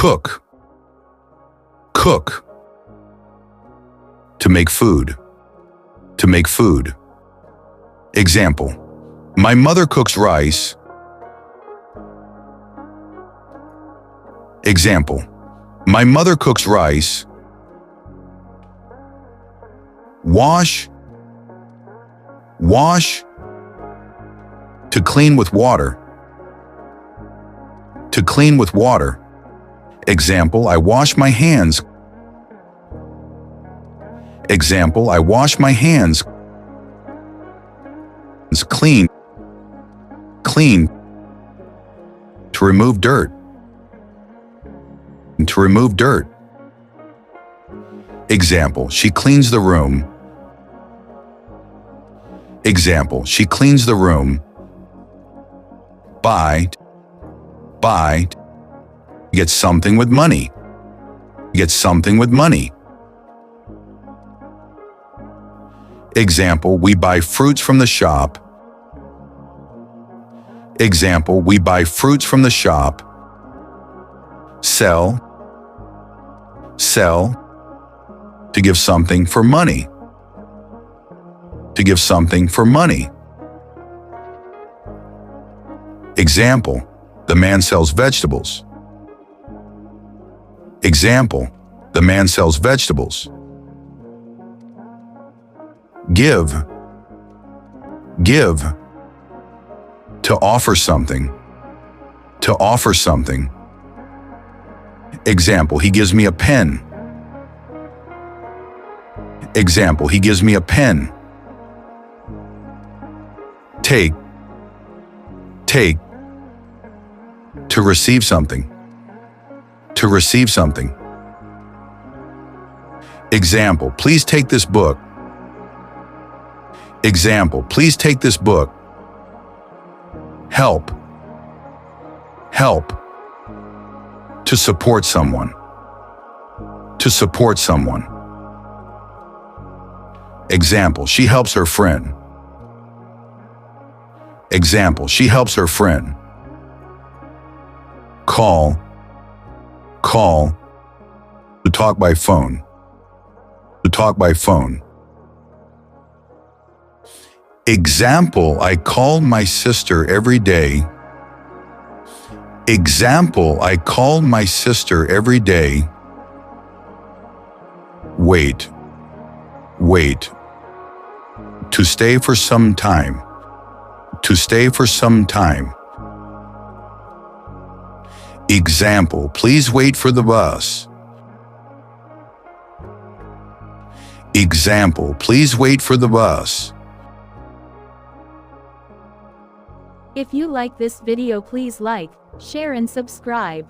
Cook. Cook. To make food. To make food. Example. My mother cooks rice. Example. My mother cooks rice. Wash. Wash. To clean with water. To clean with water. Example, I wash my hands. Example, I wash my hands. Clean. Clean. To remove dirt. To remove dirt. Example, she cleans the room. Example, she cleans the room. Buy. Buy. Get something with money. Get something with money. Example, we buy fruits from the shop. Example, we buy fruits from the shop. Sell. Sell. To give something for money. To give something for money. Example, the man sells vegetables. Example, the man sells vegetables. Give. Give. To offer something. To offer something. Example, he gives me a pen. Example, he gives me a pen. Take. Take. To receive something. To receive something. Example, please take this book. Example, please take this book. Help. Help. To support someone. To support someone. Example, she helps her friend. Example, she helps her friend. Call. Call. To talk by phone. To talk by phone. Example, I call my sister every day. Example, I call my sister every day. Wait. Wait. To stay for some time. To stay for some time. Example, please wait for the bus. Example, please wait for the bus. If you like this video, please like, share and subscribe.